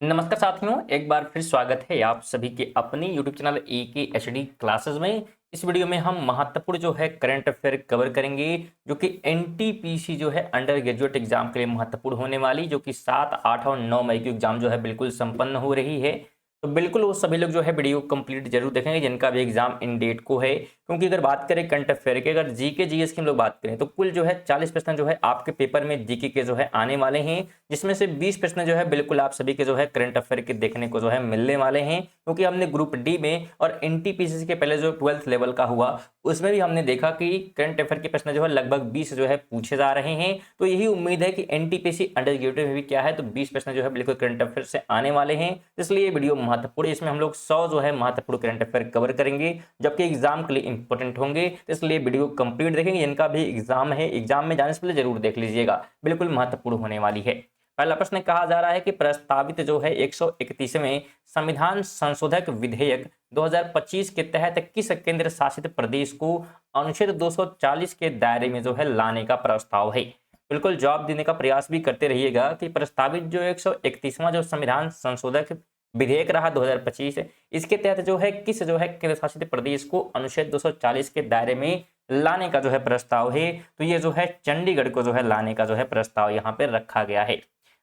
नमस्कार साथियों, एक बार फिर स्वागत है आप सभी के अपने YouTube channel AK HD classes में। इस वीडियो में हम महत्वपूर्ण जो है करंट अफेयर कवर करेंगे, जो कि एनटीपीसी जो है अंडर ग्रेजुएट एग्जाम के लिए महत्वपूर्ण होने वाली, जो कि 7, 8 और 9 मई की एग्जाम जो है बिल्कुल संपन्न हो रही है। तो बिल्कुल वो सभी लोग जो है वीडियो कंप्लीट जरूर देखेंगे जिनका भी एग्जाम इन डेट को है, क्योंकि अगर बात करें करंट अफेयर के, अगर जीके जीएस की हम लोग बात करें तो कुल जो है 40 प्रश्न जो है आपके पेपर में जीके के जो है आने वाले हैं, जिसमें से 20 प्रश्न जो है बिल्कुल आप सभी के जो है करंट अफेयर के देखने को जो है मिलने वाले हैं। क्योंकि हमने ग्रुप डी में और एनटीपीसी के पहले जो 12th लेवल का हुआ उसमें भी हमने देखा कि करंट अफेयर के प्रश्न जो है लगभग 20 जो है पूछे जा रहे हैं। तो यही उम्मीद है कि एनटीपीसी अंडर ग्रेजुएट में भी क्या है, तो 20 प्रश्न जो है बिल्कुल करंट अफेयर से आने वाले हैं। इसलिए ये वीडियो महत्वपूर्ण, इसमें हम लोग 100 जो है महत्वपूर्ण करंट अफेयर कवर करेंगे, जबकि एग्जाम के लिए इंपॉर्टेंट होंगे। तो इसलिए वीडियो कंप्लीट देखेंगे, जिनका भी एग्जाम है एग्जाम में जाने से पहले जरूर देख लीजिएगा, बिल्कुल महत्वपूर्ण होने वाली है। पहला प्रश्न कहा जा रहा है कि प्रस्तावित जो है 131वें संविधान संशोधक विधेयक 2025 के तहत किस केंद्र शासित प्रदेश को अनुच्छेद 240 के दायरे में जो है लाने का प्रस्ताव है। बिल्कुल जवाब देने का प्रयास भी करते रहिएगा कि प्रस्तावित जो 131वां जो संविधान संशोधक विधेयक रहा 2025, इसके तहत जो है किस जो है केंद्र शासित प्रदेश को अनुच्छेद 240 के दायरे में लाने का जो है प्रस्ताव है। तो ये जो है चंडीगढ़ को जो है लाने का जो है प्रस्ताव यहाँ पे रखा गया है।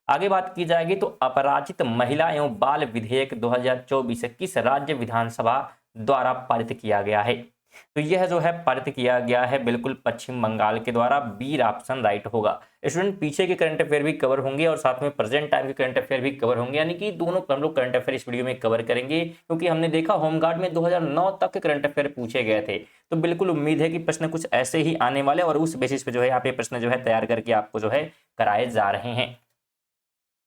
आगे बात की जाएगी तो अपराजित महिला एवं बाल विधेयक 2024 किस राज्य विधानसभा द्वारा पारित किया गया है। तो यह जो है पारित किया गया है बिल्कुल पश्चिम बंगाल के द्वारा। बी ऑप्शन राइट होगा। स्टूडेंट पीछे के करंट अफेयर भी कवर होंगे और साथ में प्रेजेंट टाइम के करंट अफेयर भी कवर होंगे, यानी कि दोनों हम लोग करंट अफेयर इस वीडियो में कवर करेंगे, क्योंकि हमने देखा होमगार्ड में 2009 तक के करंट अफेयर पूछे गए थे। तो बिल्कुल उम्मीद है कि प्रश्न कुछ ऐसे ही आने वाले और उस बेसिस पे जो है यहाँ पे प्रश्न जो है तैयार करके आपको जो है कराए जा रहे हैं।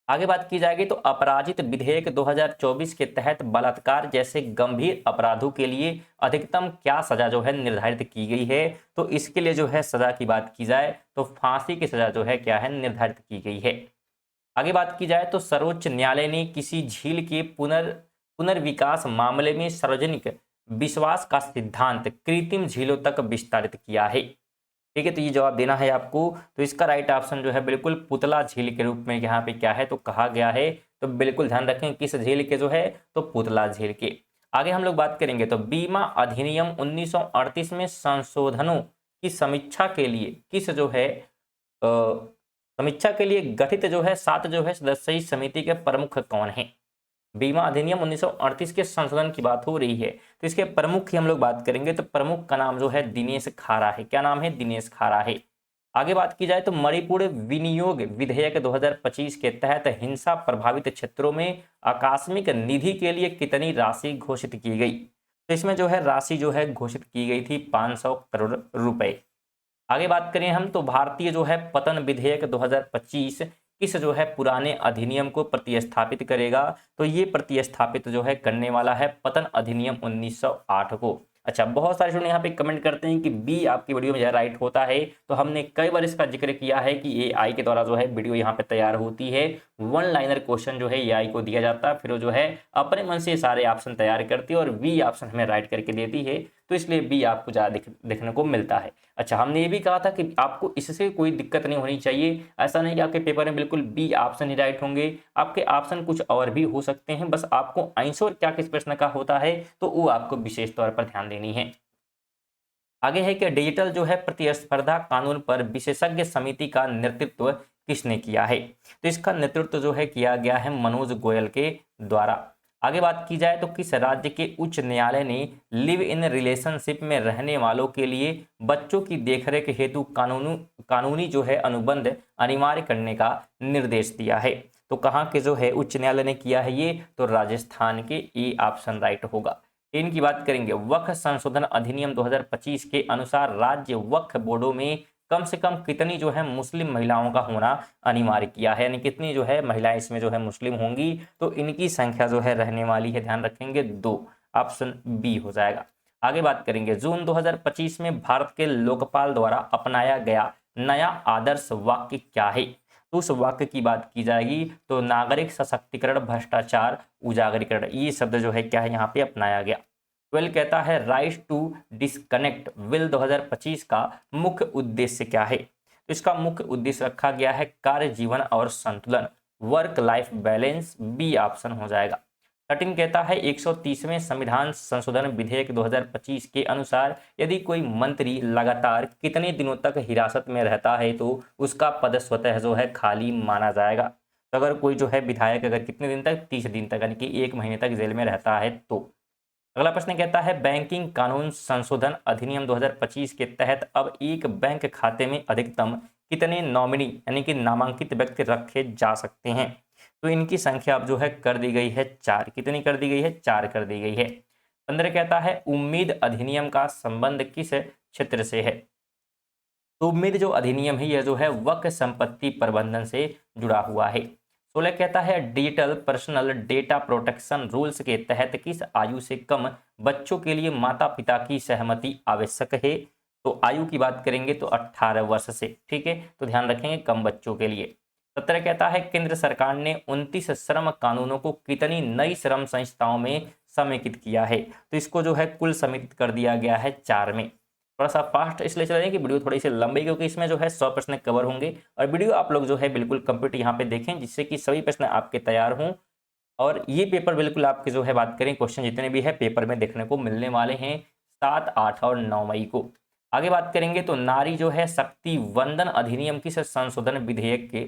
आगे बात की जाएगी तो अपराजित विधेयक 2024 के तहत बलात्कार जैसे गंभीर अपराधों के लिए अधिकतम क्या सजा जो है निर्धारित की गई है। तो इसके लिए जो है सजा की बात की जाए तो फांसी की सजा जो है क्या है निर्धारित की गई है। आगे बात की जाए तो सर्वोच्च न्यायालय ने किसी झील के पुनर्विकास मामले में सार्वजनिक विश्वास का सिद्धांत कृत्रिम झीलों तक विस्तारित किया है। ठीक है, तो ये जवाब देना है आपको। तो इसका राइट ऑप्शन जो है बिल्कुल पुतला झील के रूप में यहाँ पे क्या है तो कहा गया है। तो बिल्कुल ध्यान रखें किस झील के जो है, तो पुतला झील के। आगे हम लोग बात करेंगे तो बीमा अधिनियम 1938 में संशोधनों की समीक्षा के लिए किस जो है समीक्षा के लिए गठित जो है 7 जो है सदस्यीय समिति के प्रमुख कौन है। बीमा अधिनियम 1938 के संशोधन की बात हो रही है, तो इसके प्रमुख की हम लोग बात करेंगे तो प्रमुख का नाम जो है दिनेश खारा है। क्या नाम है? दिनेश खारा है। आगे बात की जाए तो मणिपुर विनियोग विधेयक 2025 के तहत हिंसा प्रभावित क्षेत्रों में आकस्मिक निधि के लिए कितनी राशि घोषित की गई। तो इसमें जो है राशि जो है घोषित की गई थी 500 करोड़ रुपए। आगे बात करें हम तो भारतीय जो है पतन विधेयक 2025 किस जो है पुराने अधिनियम को प्रतिस्थापित करेगा। तो ये प्रतिस्थापित जो है करने वाला है पतन अधिनियम 1908 को। अच्छा, बहुत सारे स्टूडेंट यहाँ पे कमेंट करते हैं कि बी आपकी वीडियो में राइट होता है। तो हमने कई बार इसका जिक्र किया है कि एआई के द्वारा जो है वीडियो यहाँ पे तैयार होती है। वन लाइनर क्वेश्चन जो है एआई को दिया जाता है, फिर वो जो है अपने मन से सारे ऑप्शन तैयार करती है और बी ऑप्शन हमें राइट करके देती है। तो इसलिए बी आपको ज़्यादा देखने को मिलता है। अच्छा, हमने ये भी कहा था कि आपको इससे कोई दिक्कत नहीं होनी चाहिए। ऐसा नहीं कि आपके पेपर में बिल्कुल बी ऑप्शन ही राइट होंगे, आपके ऑप्शन कुछ और भी हो सकते हैं। बस आपको आंसर क्या किस प्रश्न का होता है तो वो आपको विशेष तौर पर ध्यान देनी है। आगे है कि डिजिटल जो है प्रतिस्पर्धा कानून पर विशेषज्ञ समिति का नेतृत्व किसने किया है। तो इसका नेतृत्व जो है किया गया है मनोज गोयल के द्वारा। आगे बात की जाए तो किस राज्य के उच्च न्यायालय ने लिव इन रिलेशनशिप में रहने वालों के लिए बच्चों की देखरेख हेतु कानूनी जो है अनुबंध अनिवार्य करने का निर्देश दिया है। तो कहाँ के जो है उच्च न्यायालय ने किया है ये, तो राजस्थान के। ए ऑप्शन राइट होगा। इनकी बात करेंगे वक्फ संशोधन अधिनियम 2025 के अनुसार राज्य वक्फ बोर्डों में कम से कम कितनी जो है मुस्लिम महिलाओं का होना अनिवार्य किया है, यानी कितनी जो है महिलाएं इसमें जो है मुस्लिम होंगी। तो इनकी संख्या जो है रहने वाली है, ध्यान रखेंगे 2। ऑप्शन बी हो जाएगा। आगे बात करेंगे जून 2025 में भारत के लोकपाल द्वारा अपनाया गया नया आदर्श वाक्य क्या है। तो उस वाक्य की बात की जाएगी तो नागरिक सशक्तिकरण भ्रष्टाचार उजागरीकरण, ये शब्द जो है क्या है यहाँ पे अपनाया गया। 12 कहता है राइट टू डिस्कनेक्ट विल 2025 का मुख्य उद्देश्य क्या है। तो इसका मुख्य उद्देश्य रखा गया है कार्य जीवन और संतुलन। Work life balance, B option हो जाएगा। 13 कहता है 130वें संविधान संशोधन विधेयक 2025 के अनुसार यदि कोई मंत्री लगातार कितने दिनों तक हिरासत में रहता है तो उसका पद स्वतः जो है खाली माना जाएगा। तो अगर कोई जो है विधायक अगर कितने दिन तक, 30 दिन तक, यानी कि 1 महीने तक जेल में रहता है तो। अगला प्रश्न कहता है बैंकिंग कानून संशोधन अधिनियम 2025 के तहत अब एक बैंक खाते में अधिकतम कितने नॉमिनी यानी कि नामांकित व्यक्ति रखे जा सकते हैं। तो इनकी संख्या अब जो है कर दी गई है 4। कितनी कर दी गई है? 4 कर दी गई है। 15 कहता है उम्मीद अधिनियम का संबंध किस क्षेत्र से है। तो उम्मीद जो अधिनियम है यह जो है वक्फ संपत्ति प्रबंधन से जुड़ा हुआ है। 16 कहता है digital personal data protection rules के तहत किस आयु से कम बच्चों के लिए माता पिता की सहमति आवश्यक है। तो आयु की बात करेंगे तो 18 वर्ष से, ठीक है, तो ध्यान रखेंगे कम बच्चों के लिए। 17 कहता है केंद्र सरकार ने 29 श्रम कानूनों को कितनी नई श्रम संस्थाओं में समेकित किया है। तो इसको जो है कुल समेकित कर दिया गया है 4 में। थोड़ा सा फास्ट इसलिए चल रही है कि वीडियो थोड़ी सी लंबी, क्योंकि इसमें जो है 100 प्रश्न कवर होंगे और वीडियो आप लोग जो है बिल्कुल कंप्लीट यहाँ पे देखें जिससे कि सभी प्रश्न आपके तैयार हों। और ये पेपर बिल्कुल आपके जो है बात करें क्वेश्चन जितने भी है पेपर में देखने को मिलने वाले हैं 7, 8 और 9 मई को। आगे बात करेंगे तो नारी जो है शक्ति वंदन अधिनियम किस संशोधन विधेयक के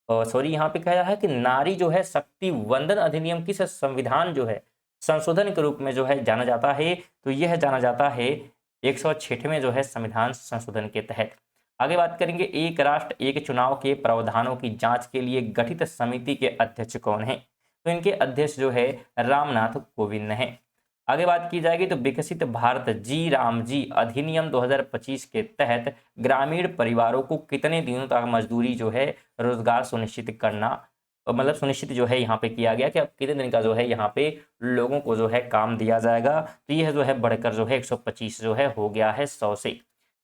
सॉरी यहाँ पे कहा है कि नारी जो है शक्ति वंदन अधिनियम किस संविधान जो है संशोधन के रूप में जो है जाना जाता है। तो यह जाना जाता है 106वें जो है संविधान संशोधन के तहत। आगे बात करेंगे एक राष्ट्र एक चुनाव के प्रावधानों की जांच के लिए गठित समिति के अध्यक्ष कौन है। तो इनके अध्यक्ष जो है रामनाथ कोविंद है। आगे बात की जाएगी तो विकसित भारत जी राम जी अधिनियम 2025 के तहत ग्रामीण परिवारों को कितने दिनों तक मजदूरी जो है रोजगार सुनिश्चित करना, मतलब सुनिश्चित जो है यहाँ पे किया गया कि अब कितने दिन का जो है यहाँ पे लोगों को जो है काम दिया जाएगा। तो यह जो है बढ़कर जो है 125 जो है हो गया है 100 से।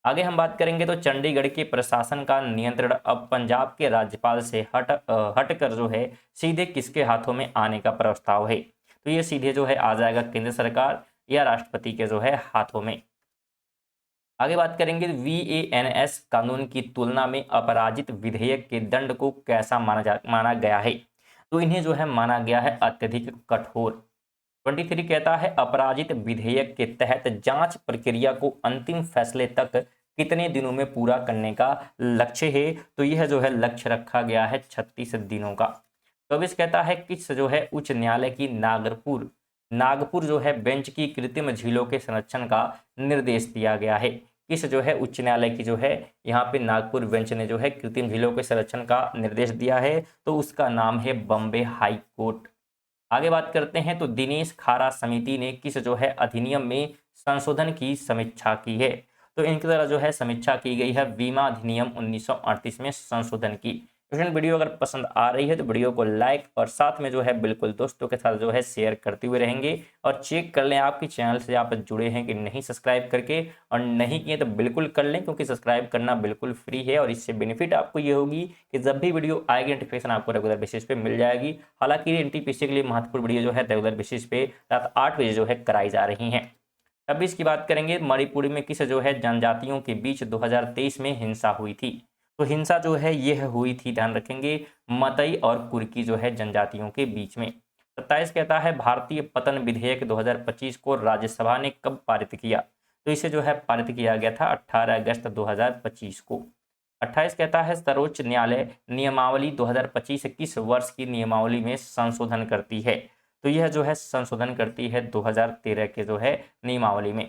आगे हम बात करेंगे तो चंडीगढ़ के प्रशासन का नियंत्रण अब पंजाब के राज्यपाल से हटकर जो है सीधे किसके हाथों में आने का प्रस्ताव है। तो ये सीधे जो है आ जाएगा केंद्र सरकार या राष्ट्रपति के जो है हाथों में। आगे बात करेंगे VANS कानून की तुलना में अपराजित विधेयक के दंड को कैसा माना गया है। तो इन्हें जो है माना गया है अत्यधिक कठोर। 23 कहता है अपराजित विधेयक के तहत जांच प्रक्रिया को अंतिम फैसले तक कितने दिनों में पूरा करने का लक्ष्य है। तो यह जो है लक्ष्य रखा गया है 36 दिनों का। 24 कहता है किस जो है उच्च न्यायालय की नागपुर जो है बेंच की कृत्रिम झीलों के संरक्षण का निर्देश दिया गया है। किस जो है उच्च न्यायालय की जो है यहाँ पे नागपुर बेंच ने जो है कृत्रिम झीलों के संरक्षण का निर्देश दिया है। तो उसका नाम है बॉम्बे हाई कोर्ट। आगे बात करते हैं तो दिनेश खारा समिति ने किस जो है अधिनियम में संशोधन की समीक्षा की है। तो इनकी तरह जो है समीक्षा की गई है बीमा अधिनियम 1938 में संशोधन की। स्टूडेंट वीडियो अगर पसंद आ रही है तो वीडियो को लाइक और साथ में जो है बिल्कुल दोस्तों के साथ जो है शेयर करते हुए रहेंगे। और चेक कर लें आपकी चैनल से आप जुड़े हैं कि नहीं सब्सक्राइब करके, और नहीं किए तो बिल्कुल कर लें क्योंकि सब्सक्राइब करना बिल्कुल फ्री है। और इससे बेनिफिट आपको ये होगी कि जब भी वीडियो आएगी नोटिफिकेशन आपको रेगुलर बेसिस पे मिल जाएगी। हालांकि NTPC के लिए महत्वपूर्ण वीडियो जो है रेगुलर बेसिस पे रात 8 बजे जो है कराई जा रही हैं। 26 की बात करेंगे मणिपुर में किस जो है जनजातियों के बीच 2023 में हिंसा हुई थी। तो हिंसा जो है यह हुई थी, ध्यान रखेंगे, मतई और कुर्की जो है जनजातियों के बीच में। 27 कहता है भारतीय पतन विधेयक 2025 को राज्यसभा ने कब पारित किया। तो इसे जो है पारित किया गया था 18 अगस्त 2025 को। 28 कहता है सर्वोच्च न्यायालय नियमावली 2025 किस वर्ष की नियमावली में संशोधन करती है। तो यह जो है संशोधन करती है 2013 के जो है नियमावली में।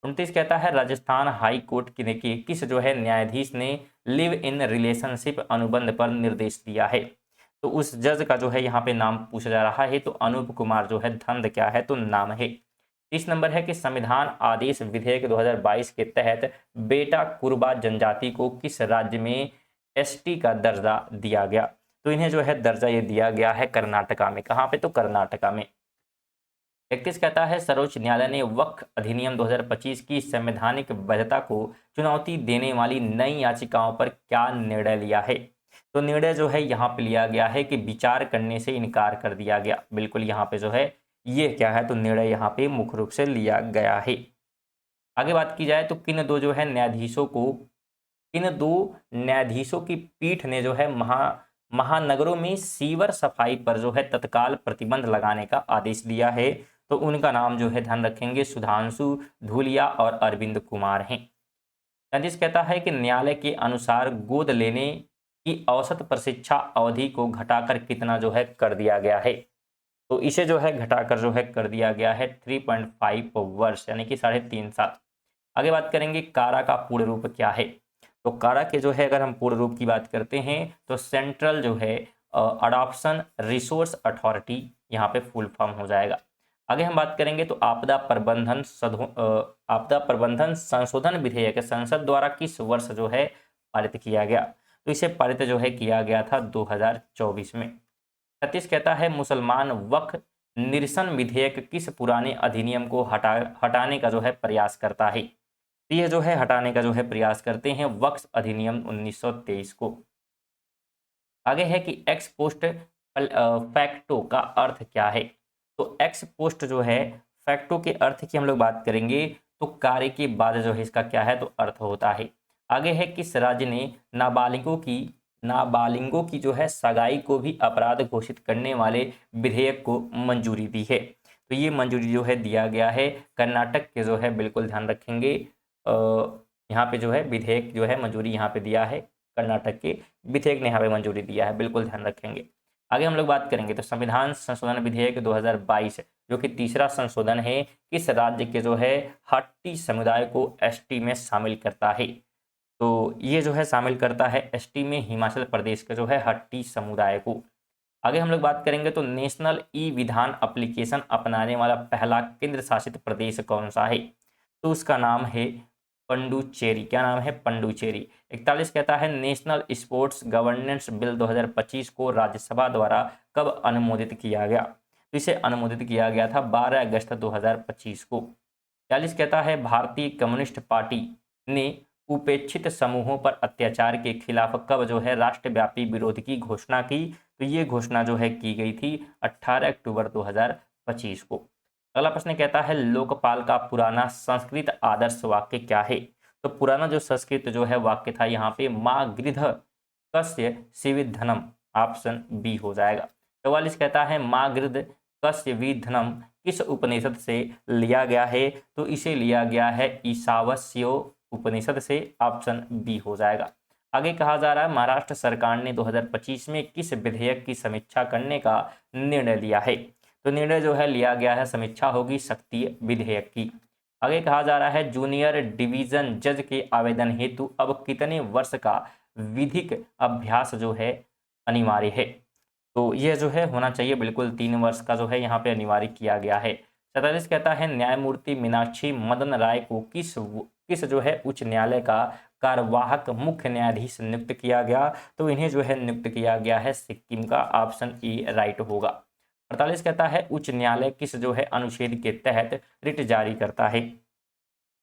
29 कहता है राजस्थान हाई कोर्ट की किस जो है न्यायाधीश ने लिव इन रिलेशनशिप अनुबंध पर निर्देश दिया है। तो उस जज का जो है यहाँ पे नाम पूछा जा रहा है। तो अनूप कुमार जो है धंध क्या है तो नाम है। 30 नंबर है कि संविधान आदेश विधेयक 2022 के तहत बेटा कुरबा जनजाति को किस राज्य में ST का दर्जा दिया गया। तो इन्हें जो है दर्जा ये दिया गया है कर्नाटका में। कहाँ पे? तो कर्नाटका में। 31 कहता है सर्वोच्च न्यायालय ने वक्फ अधिनियम 2025 की संवैधानिक वैधता को चुनौती देने वाली नई याचिकाओं पर क्या निर्णय लिया है। तो निर्णय जो है यहाँ पे लिया गया है कि विचार करने से इनकार कर दिया गया। बिल्कुल यहाँ पे जो है ये क्या है तो निर्णय यहाँ पे मुख्य रूप से लिया गया है। आगे बात की जाए तो किन दो न्यायाधीशों की पीठ ने जो है महानगरों में सीवर सफाई पर जो है तत्काल प्रतिबंध लगाने का आदेश दिया है, तो उनका नाम जो है ध्यान रखेंगे सुधांशु धूलिया और अरविंद कुमार हैं। 35 कहता है कि न्यायालय के अनुसार गोद लेने की औसत प्रशिक्षा अवधि को घटाकर कितना जो है कर दिया गया है, तो इसे जो है घटाकर जो है कर दिया गया है 3.5 वर्ष यानी कि 3.5 साल। आगे बात करेंगे कारा का पूर्ण रूप क्या है, तो कारा के जो है अगर हम पूर्ण रूप की बात करते हैं तो सेंट्रल जो है अडॉप्शन रिसोर्स अथॉरिटी यहाँ पे फुल फॉर्म हो जाएगा। आगे हम बात करेंगे तो आपदा प्रबंधन संशोधन विधेयक संसद द्वारा किस वर्ष जो है पारित किया गया, तो इसे पारित जो है किया गया था 2024 में। 36 कहता है मुसलमान वक्फ निरसन विधेयक किस पुराने अधिनियम को हटाने का जो है प्रयास करता है, तो यह जो है हटाने का जो है प्रयास करते हैं वक्फ अधिनियम 1923 को। आगे है कि एक्स पोस्ट फैक्टो का अर्थ क्या है, तो एक्स पोस्ट जो है फैक्टो के अर्थ की हम लोग बात करेंगे तो कार्य के बाद जो है इसका क्या है तो अर्थ होता है। आगे है किस राज्य ने नाबालिगों की जो है सगाई को भी अपराध घोषित करने वाले विधेयक को मंजूरी दी है, तो ये मंजूरी जो है दिया गया है कर्नाटक के जो है, बिल्कुल ध्यान रखेंगे यहाँ पे जो है विधेयक जो है मंजूरी यहाँ पे दिया है कर्नाटक के विधेयक ने यहाँ पे मंजूरी दिया है, बिल्कुल ध्यान रखेंगे। आगे हम लोग बात करेंगे तो संविधान संशोधन विधेयक 2022 जो कि तीसरा संशोधन है किस राज्य के जो है हट्टी समुदाय को एसटी में शामिल करता है, तो ये जो है शामिल करता है एसटी में हिमाचल प्रदेश के जो है हट्टी समुदाय को। आगे हम लोग बात करेंगे तो नेशनल ई विधान एप्लीकेशन अपनाने वाला पहला केंद्र शासित प्रदेश कौन सा है, तो उसका नाम है पंडुचेरी। क्या नाम है? पंडुचेरी। 41 कहता है नेशनल स्पोर्ट्स गवर्नेंस बिल 2025 को राज्यसभा द्वारा कब अनुमोदित किया गया, तो इसे अनुमोदित किया गया था 12 अगस्त 2025 को। 40 कहता है भारतीय कम्युनिस्ट पार्टी ने उपेक्षित समूहों पर अत्याचार के खिलाफ कब जो है राष्ट्रव्यापी विरोध की घोषणा की, तो ये घोषणा जो है की गई थी 18 अक्टूबर 2025 को। अगला प्रश्न कहता है लोकपाल का पुराना संस्कृत आदर्श वाक्य क्या है, तो पुराना जो संस्कृत जो है वाक्य था यहाँ पे माँ गृध कस्य सिविधनम, ऑप्शन बी हो जाएगा। 44 कहता है माँ गृध कस्य विधनम किस उपनिषद से लिया गया है, तो इसे लिया गया है ईशावास्यो उपनिषद से, ऑप्शन बी हो जाएगा। आगे कहा जा रहा है महाराष्ट्र सरकार ने 2025 में किस विधेयक की समीक्षा करने का निर्णय लिया है, तो निर्णय जो है लिया गया है समीक्षा होगी शक्ति विधेयक की। आगे कहा जा रहा है जूनियर डिवीजन जज के आवेदन हेतु अब कितने वर्ष का विधिक अभ्यास जो है अनिवार्य है, तो यह जो है होना चाहिए बिल्कुल 3 वर्ष का जो है यहाँ पे अनिवार्य किया गया है। 47 कहता है न्यायमूर्ति मीनाक्षी मदन राय को किस जो है उच्च न्यायालय का कार्यवाहक मुख्य न्यायाधीश नियुक्त किया गया, तो इन्हें जो है नियुक्त किया गया है सिक्किम का, ऑप्शन ई राइट होगा। 48 कहता है उच्च न्यायालय किस जो है अनुच्छेद के तहत रिट जारी करता है,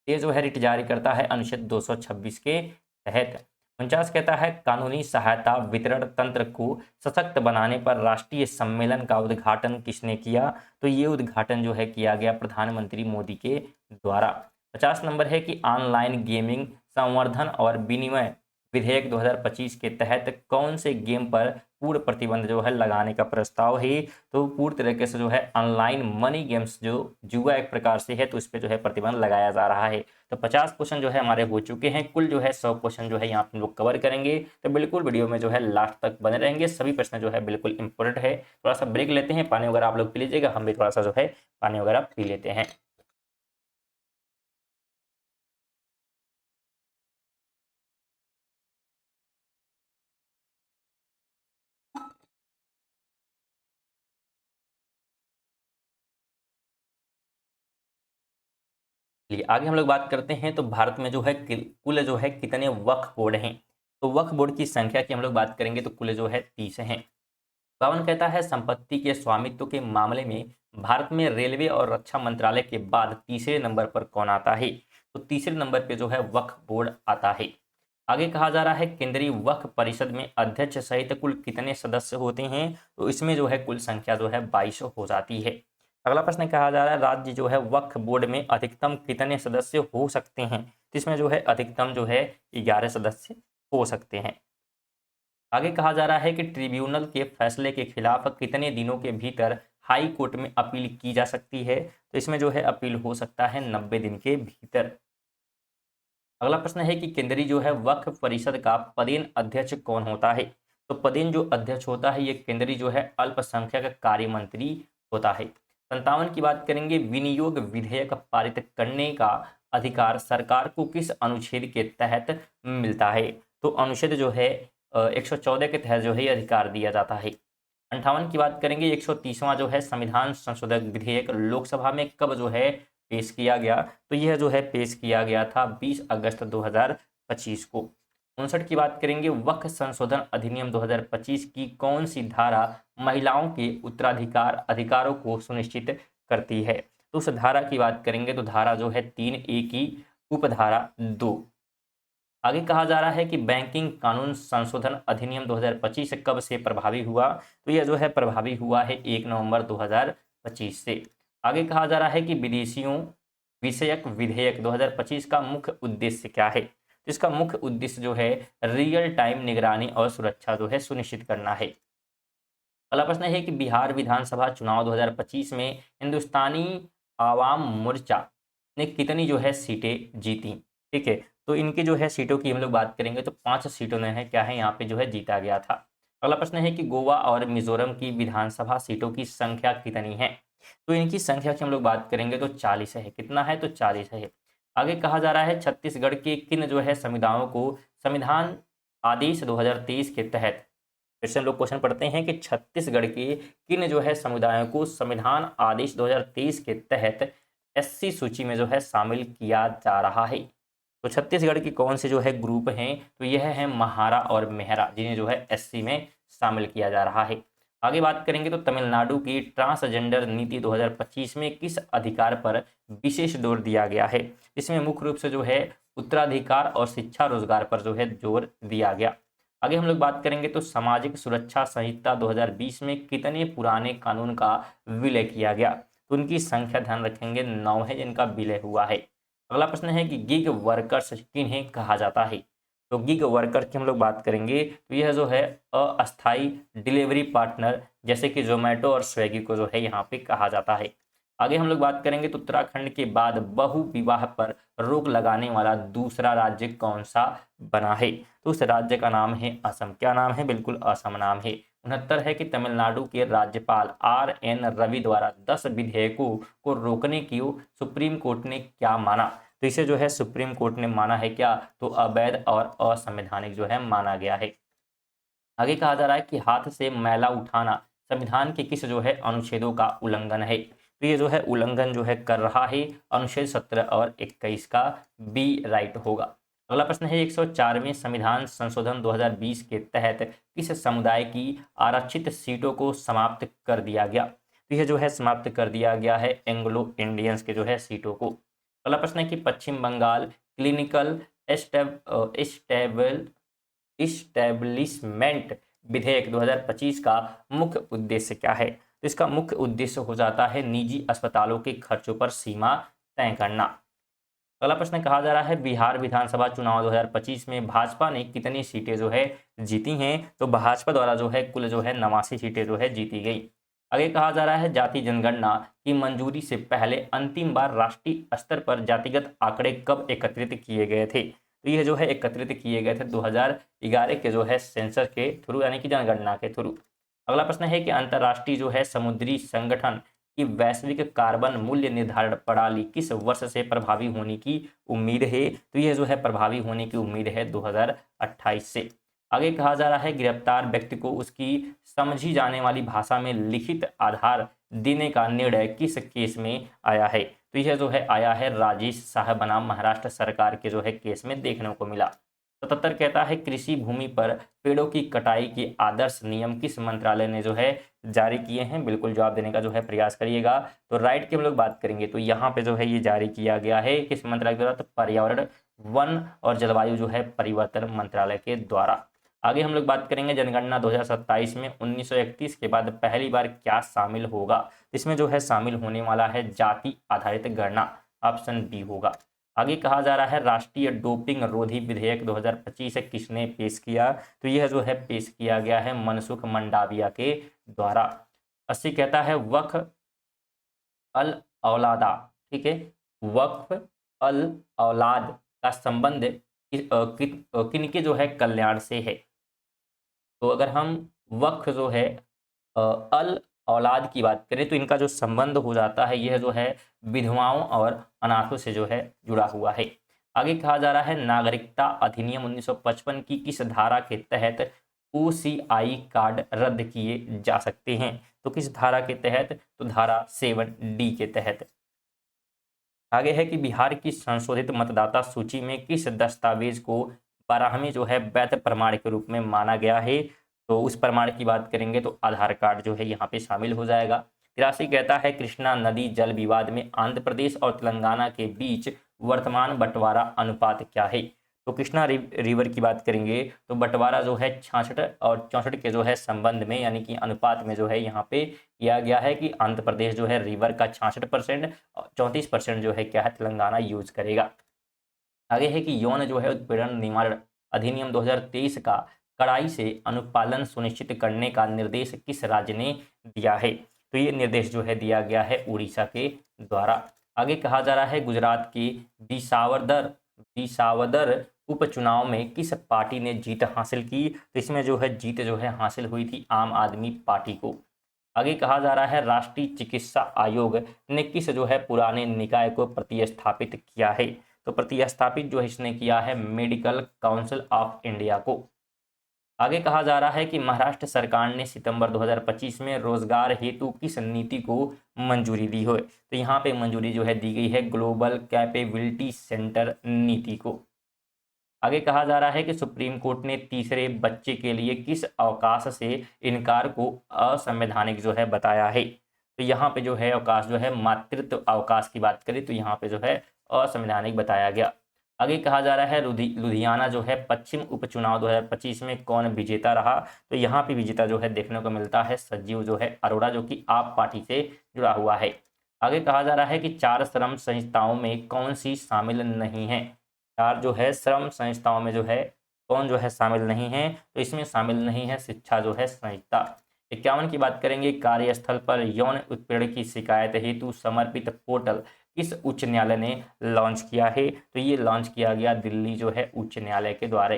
ये जो है रिट जारी करता है अनुच्छेद 226 के तहत। 49 कहता है कानूनी सहायता वितरण तंत्र को सशक्त बनाने पर राष्ट्रीय सम्मेलन का उद्घाटन किसने किया, तो ये उद्घाटन जो है किया गया प्रधानमंत्री मोदी के द्वारा। 50 नंबर है कि ऑनलाइन गेमिंग संवर्धन और विनिमय विधेयक 2025 के तहत कौन से गेम पर पूर्ण प्रतिबंध जो है लगाने का प्रस्ताव है, तो पूर्ण तरीके से जो है ऑनलाइन मनी गेम्स जो जुआ एक प्रकार से है तो इस पर जो है प्रतिबंध लगाया जा रहा है। तो 50 क्वेश्चन जो है हमारे हो चुके हैं, कुल जो है 100 क्वेश्चन जो है यहाँ पे हम लोग कवर करेंगे, तो बिल्कुल वीडियो में जो है लास्ट तक बने रहेंगे, सभी प्रश्न जो है बिल्कुल इंपॉर्टेंट है। थोड़ा सा ब्रेक लेते हैं, पानी वगैरह आप लोग पी लीजिएगा, हम भी थोड़ा सा जो है पानी वगैरह पी लेते हैं। चलिए आगे हम लोग बात करते हैं, तो भारत में जो है कुल जो है कितने वक्फ बोर्ड हैं, तो वक्फ बोर्ड की संख्या की हम लोग बात करेंगे तो कुल जो है 30 हैं। 52 कहता है संपत्ति के स्वामित्व के मामले में भारत में रेलवे और रक्षा मंत्रालय के बाद तीसरे नंबर पर कौन आता है, तो तीसरे नंबर पे जो है वक्फ बोर्ड आता है। आगे कहा जा रहा है केंद्रीय वक्फ परिषद में अध्यक्ष सहित कुल कितने सदस्य होते हैं, तो इसमें जो है कुल संख्या जो है 22 हो जाती है। अगला प्रश्न कहा जा रहा है राज्य जो है वक्फ बोर्ड में अधिकतम कितने सदस्य हो सकते हैं, तो इसमें जो है अधिकतम जो है 11 सदस्य हो सकते हैं। आगे कहा जा रहा है कि ट्रिब्यूनल के फैसले के खिलाफ कितने दिनों के भीतर हाई कोर्ट में अपील की जा सकती है। तो इसमें जो है अपील हो सकता है 90 दिन के भीतर। अगला प्रश्न है कि केंद्रीय जो है वक्फ परिषद का पदेन अध्यक्ष कौन होता है। तो पदेन जो अध्यक्ष होता है ये केंद्रीय जो है अल्पसंख्यक कार्य मंत्री होता है। 57 की बात करेंगे, विनियोग विधेयक पारित करने का अधिकार सरकार को किस अनुच्छेद के तहत मिलता है। तो अनुच्छेद जो है 114 के तहत जो है ये अधिकार दिया जाता है। 58 की बात करेंगे, 130वां जो है संविधान संशोधन विधेयक लोकसभा में कब जो है पेश किया गया। तो यह जो है पेश किया गया था 20 अगस्त 2025 को। 59 की बात करेंगे, वक्फ संशोधन अधिनियम 2025 की कौन सी धारा महिलाओं के उत्तराधिकार अधिकारों को सुनिश्चित करती है। तो उस धारा की बात करेंगे तो धारा जो है 3A की उपधारा 2। आगे कहा जा रहा है कि बैंकिंग कानून संशोधन अधिनियम 2025 कब से प्रभावी हुआ। तो यह जो है प्रभावी हुआ है 1 नवंबर 2025 से। आगे कहा जा रहा है कि विदेशियों विषयक विधेयक 2025 का मुख्य उद्देश्य क्या है। तो इसका मुख्य उद्देश्य जो है रियल टाइम निगरानी और सुरक्षा जो है सुनिश्चित करना है। अगला प्रश्न है कि बिहार विधानसभा चुनाव 2025 में हिंदुस्तानी आवाम मोर्चा ने कितनी जो है सीटें जीती। ठीक है, तो इनकी जो है सीटों की हम लोग बात करेंगे तो 5 सीटों ने है क्या है यहाँ पे जो है जीता गया था। अगला प्रश्न है कि गोवा और मिजोरम की विधानसभा सीटों की संख्या कितनी है। तो इनकी संख्या की हम लोग बात करेंगे तो 40 है। कितना है तो 40 है। आगे कहा जा रहा है छत्तीसगढ़ के किन जो है समुदायों को संविधान आदेश 2023 के तहत, फिर से हम लोग क्वेश्चन पढ़ते हैं कि छत्तीसगढ़ के किन जो है समुदायों को संविधान आदेश 2023 के तहत एससी सूची में जो है शामिल किया जा रहा है। तो छत्तीसगढ़ की कौन से जो है ग्रुप हैं, तो यह है महारा और मेहरा, जिन्हें जो है एससी में शामिल किया जा रहा है। आगे बात करेंगे तो तमिलनाडु की ट्रांसजेंडर नीति 2025 में किस अधिकार पर विशेष जोर दिया गया है। इसमें मुख्य रूप से जो है उत्तराधिकार और शिक्षा रोजगार पर जो है जोर दिया गया। आगे हम लोग बात करेंगे तो सामाजिक सुरक्षा संहिता 2020 में कितने पुराने कानून का विलय किया गया। तो उनकी संख्या ध्यान रखेंगे 9 है जिनका विलय हुआ है। अगला प्रश्न है कि गिग वर्कर्स किन्हें कहा जाता है। तो गिग वर्कर की हम लोग बात करेंगे तो यह जो है अस्थाई डिलीवरी पार्टनर जैसे कि जोमेटो और स्विगी को जो है यहाँ पे कहा जाता है। आगे हम लोग बात करेंगे तो उत्तराखंड के बाद बहु विवाह पर रोक लगाने वाला दूसरा राज्य कौन सा बना है। तो उस राज्य का नाम है असम। क्या नाम है, बिल्कुल असम नाम है। 69 है कि तमिलनाडु के राज्यपाल RN रवि द्वारा 10 विधेयकों को रोकने की सुप्रीम कोर्ट ने क्या माना। तो इसे जो है सुप्रीम कोर्ट ने माना है क्या, तो अवैध और असंवैधानिक जो है माना गया है। आगे कहा जा रहा है कि हाथ से मैला उठाना संविधान के किस जो है अनुच्छेदों का उल्लंघन है। तो ये जो है उल्लंघन जो है कर रहा है अनुच्छेद 17 और 21 का बी राइट होगा। अगला प्रश्न है 104वें संविधान संशोधन 2020 के तहत किस समुदाय की आरक्षित सीटों को समाप्त कर दिया गया। तो यह जो है समाप्त कर दिया गया है एंग्लो इंडियंस के जो है सीटों को। अगला प्रश्न है कि पश्चिम बंगाल क्लिनिकल इस्टेब्लिशमेंट विधेयक 2025 का मुख्य उद्देश्य क्या है। तो इसका मुख्य उद्देश्य हो जाता है निजी अस्पतालों के खर्चों पर सीमा तय करना। अगला प्रश्न कहा जा रहा है बिहार विधानसभा चुनाव 2025 में भाजपा ने कितनी सीटें जो है जीती हैं। तो भाजपा द्वारा जो है कुल जो है 89 सीटें जो है जीती गई। आगे कहा जा रहा है जाति जनगणना की मंजूरी से पहले अंतिम बार राष्ट्रीय स्तर पर जातिगत आंकड़े कब एकत्रित किए गए थे। तो यह जो है एकत्रित किए गए थे 2011 के जो है सेंसस के थ्रू यानी कि जनगणना के थ्रू। अगला प्रश्न है कि अंतर्राष्ट्रीय जो है समुद्री संगठन की वैश्विक कार्बन मूल्य निर्धारण प्रणाली किस वर्ष से प्रभावी होने की उम्मीद है। तो यह जो है प्रभावी होने की उम्मीद है 2028 से। आगे कहा जा रहा है गिरफ्तार व्यक्ति को उसकी समझी जाने वाली भाषा में लिखित आधार देने का निर्णय किस केस में आया है। तो यह जो है आया है राजेश साहब बनाम महाराष्ट्र सरकार के जो है केस में देखने को मिला। 77 कहता है कृषि भूमि पर पेड़ों की कटाई के आदर्श नियम किस मंत्रालय ने जो है जारी किए हैं। बिल्कुल जवाब देने का जो है प्रयास करिएगा। तो राइट की हम लोग बात करेंगे तो यहाँ पे जो है ये जारी किया गया है किस मंत्रालय के द्वारा, तो पर्यावरण वन और जलवायु जो है परिवर्तन मंत्रालय के द्वारा। आगे हम लोग बात करेंगे जनगणना 2027 में 1931 के बाद पहली बार क्या शामिल होगा। इसमें जो है शामिल होने वाला है जाति आधारित गणना, ऑप्शन बी होगा। आगे कहा जा रहा है राष्ट्रीय डोपिंग रोधी विधेयक 2025 किसने पेश किया, तो यह जो है पेश किया गया है मनसुख मंडाविया के द्वारा। 80 कहता है वक्फ अल औलादा, ठीक है, वक्फ अल औलाद का संबंध किनके जो है कल्याण से है। तो अगर हम वक्फ जो है अल औलाद की बात करें तो इनका जो संबंध हो जाता है यह जो है विधवाओं और अनाथों से जो है जुड़ा हुआ है। आगे कहा जा रहा है नागरिकता अधिनियम 1955 की किस धारा के तहत ओसीआई कार्ड रद्द किए जा सकते हैं, तो किस धारा के तहत, तो धारा 7D के तहत। आगे है कि बिहार की संशोधित मतदाता सूची में किस दस्तावेज को 12वें जो है वैध प्रमाण के रूप में माना गया है, तो उस प्रमाण की बात करेंगे तो आधार कार्ड जो है यहाँ पे शामिल हो जाएगा। 83 कहता है कृष्णा नदी जल विवाद में आंध्र प्रदेश और तेलंगाना के बीच वर्तमान बंटवारा अनुपात क्या है, तो कृष्णा रिवर की बात करेंगे तो बंटवारा जो है 66 और 64 के जो है संबंध में यानी कि अनुपात में जो है यहाँ पे किया गया है कि आंध्र प्रदेश जो है रिवर का 66% और 34% जो है क्या है तेलंगाना यूज करेगा। आगे है कि यौन जो है उत्पीड़न निवारण अधिनियम 2023 का कड़ाई से अनुपालन सुनिश्चित करने का निर्देश किस राज्य ने दिया है, तो ये निर्देश जो है दिया गया है उड़ीसा के द्वारा। आगे कहा जा रहा है गुजरात के विसावदर उपचुनाव में किस पार्टी ने जीत हासिल की, तो इसमें जो है जीत जो है हासिल हुई थी आम आदमी पार्टी को। आगे कहा जा रहा है राष्ट्रीय चिकित्सा आयोग ने किस जो है पुराने निकाय को प्रतिस्थापित किया है, तो प्रतिस्थापित जो है इसने किया है मेडिकल काउंसिल ऑफ इंडिया को। आगे कहा जा रहा है कि महाराष्ट्र सरकार ने सितंबर 2025 में रोजगार हेतु किस नीति को मंजूरी दी है, तो यहाँ पे मंजूरी जो है दी गई है ग्लोबल कैपेबिलिटी सेंटर नीति को। आगे कहा जा रहा है कि सुप्रीम कोर्ट ने तीसरे बच्चे के लिए किस अवकाश से इनकार को असंवैधानिक जो है बताया है, तो यहाँ पे जो है अवकाश जो है मातृत्व अवकाश की बात करें तो यहाँ पे जो है असंवैधानिक बताया गया। आगे कहा जा रहा है लुधियाना जो है पश्चिम उपचुनाव 2025 में कौन विजेता रहा, तो यहाँ पे विजेता जो है देखने को मिलता है संजीव जो है अरोड़ा जो कि आप पार्टी से जुड़ा हुआ है। आगे कहा जा रहा है कि 4 श्रम संहिताओं में कौन सी शामिल नहीं है, 4 जो है श्रम संहिताओं में जो है कौन जो है शामिल नहीं है, तो इसमें शामिल नहीं है शिक्षा जो है संहिता। 51 की बात करेंगे कार्यस्थल पर यौन उत्पीड़न की शिकायत हेतु समर्पित पोर्टल किस उच्च न्यायालय ने लॉन्च किया है, तो ये लॉन्च किया गया दिल्ली जो है उच्च न्यायालय के द्वारा।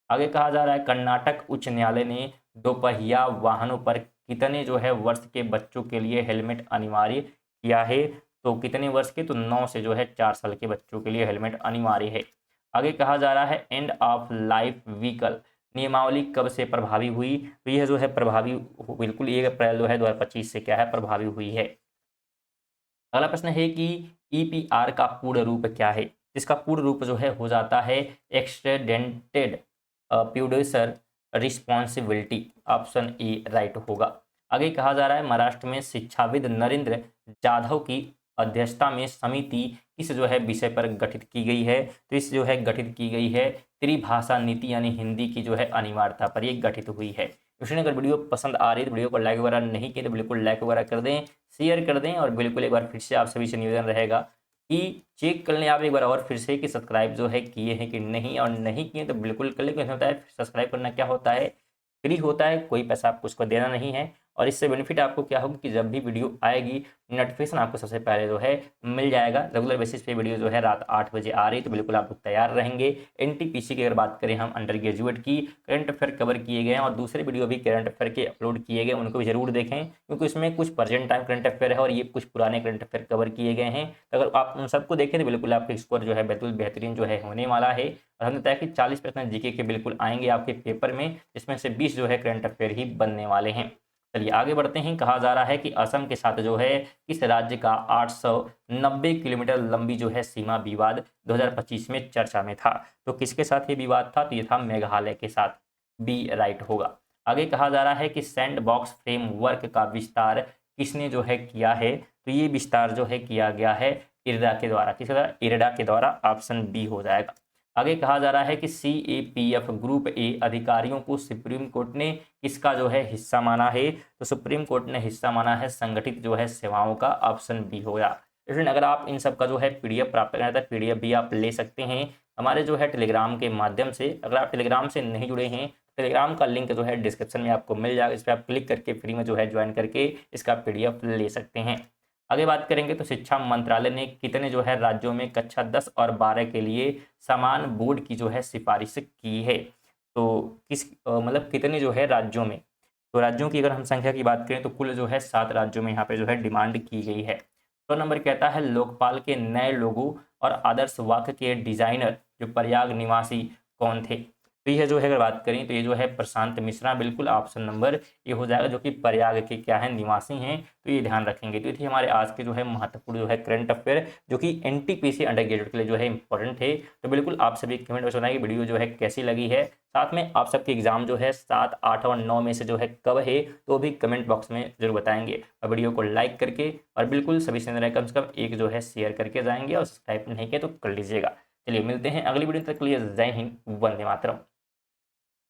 आगे कहा जा रहा है कर्नाटक उच्च न्यायालय ने दोपहिया वाहनों पर कितने जो है वर्ष के बच्चों के लिए हेलमेट अनिवार्य किया है, तो कितने वर्ष के, तो 9 से जो है 4 साल के बच्चों के लिए हेलमेट अनिवार्य है। आगे कहा जा रहा है एंड ऑफ लाइफ व्हीकल नियमावली कब से प्रभावी हुई, तो यह जो है प्रभावी बिल्कुल 1 अप्रैल जो है 2025 से क्या है प्रभावी हुई है। अगला प्रश्न है कि ईपीआर का पूर्ण रूप क्या है, इसका पूर्ण रूप जो है हो जाता है extended producer responsibility, option A right होगा। आगे कहा जा रहा है महाराष्ट्र में शिक्षाविद नरेंद्र जाधव की अध्यक्षता में समिति किस जो है विषय पर गठित की गई है, तो इस जो है गठित की गई है त्रिभाषा नीति यानी हिंदी की जो है अनिवार्यता पर ये गठित हुई है। इसलिए अगर वीडियो पसंद आ रही है तो वीडियो को लाइक वगैरह नहीं किए तो बिल्कुल लाइक वगैरह कर दें, शेयर कर दें और बिल्कुल एक बार फिर से आप सभी से निवेदन रहेगा कि चेक कर लें आप एक बार और फिर से कि सब्सक्राइब जो है किए हैं कि नहीं, और नहीं किए तो बिल्कुल कर लें। क्योंकि होता है सब्सक्राइब करना क्या होता है, फ्री होता है, कोई पैसा आपको उसको देना नहीं है, और इससे बेनिफिट आपको क्या होगा कि जब भी वीडियो आएगी नोटिफिकेशन आपको सबसे पहले जो है मिल जाएगा। रेगुलर बेसिस पे वीडियो जो है रात 8 बजे आ रही, तो बिल्कुल आप लोग तैयार रहेंगे। एनटीपीसी की अगर बात करें हम अंडर ग्रेजुएट की करंट अफेयर कवर किए गए हैं और दूसरे वीडियो भी करंट अफेयर के अपलोड किए गए, उनको भी जरूर देखें क्योंकि उसमें कुछ प्रेजेंट टाइम करंट अफेयर है और ये कुछ पुराने करंट अफेयर कवर किए गए हैं। तो अगर आप उन सबको देखें तो बिल्कुल आपके स्कोर जो है बिल्कुल बेहतरीन जो है होने वाला है। और हमने बताया कि 40% जीके के बिल्कुल आएंगे आपके पेपर में, इसमें से 20 जो है करंट अफेयर ही बनने वाले हैं। चलिए आगे बढ़ते हैं। कहा जा रहा है कि असम के साथ जो है किस राज्य का 890 किलोमीटर लंबी जो है सीमा विवाद 2025 में चर्चा में था, तो किसके साथ ये विवाद था, तो ये था मेघालय के साथ, बी राइट होगा। आगे कहा जा रहा है कि सैंड बॉक्स फ्रेमवर्क का विस्तार किसने जो है किया है, तो ये विस्तार जो है किया गया है इरडा के द्वारा, किसके द्वारा, इरडा के द्वारा, ऑप्शन बी हो जाएगा। आगे कहा जा रहा है कि CAPF ग्रुप ए अधिकारियों को सुप्रीम कोर्ट ने किसका जो है हिस्सा माना है, तो सुप्रीम कोर्ट ने हिस्सा माना है संगठित जो है सेवाओं का, ऑप्शन बी होगा। स्टूडेंट अगर आप इन सब का जो है पीडीएफ प्राप्त करना चाहते हैं, पीडीएफ भी आप ले सकते हैं हमारे जो है टेलीग्राम के माध्यम से। अगर आप टेलीग्राम से नहीं जुड़े हैं, टेलीग्राम का लिंक जो है डिस्क्रिप्शन में आपको मिल जाएगा, इस पर आप क्लिक करके फ्री में जो है ज्वाइन करके इसका पीडीएफ ले सकते हैं। आगे बात करेंगे तो शिक्षा मंत्रालय ने कितने जो है राज्यों में कक्षा 10 और 12 के लिए समान बोर्ड की जो है सिफारिश की है। तो किस मतलब कितने जो है राज्यों में, तो राज्यों की अगर हम संख्या की बात करें तो कुल जो है 7 राज्यों में यहाँ पे जो है डिमांड की गई है। तो नंबर कहता है लोकपाल के नए लोगो और आदर्श वाक्य के डिजाइनर जो प्रयाग निवासी कौन थे। तो यह जो है अगर बात करें तो ये जो है प्रशांत मिश्रा, बिल्कुल ऑप्शन नंबर ये हो जाएगा, जो कि प्रयाग के क्या है निवासी हैं। तो ये ध्यान रखेंगे। तो ये थी हमारे आज के जो है महत्वपूर्ण जो है करंट अफेयर, जो कि एनटीपीसी अंडर ग्रेजुएट के लिए जो है इंपॉर्टेंट है। तो बिल्कुल आप सभी कमेंट में सुनाइए वीडियो जो है कैसी लगी है, साथ में आप सबके एग्जाम जो है 7, 8 और 9 में से जो है कब है तो भी कमेंट बॉक्स में जरूर बताएंगे। और वीडियो को लाइक करके और बिल्कुल सभी से कम से कम एक जो है शेयर करके जाएंगे, और सब्सक्राइब नहीं किया तो कर लीजिएगा। चलिए मिलते हैं अगली वीडियो तक के लिए। जय हिंद, वंदे मातरम।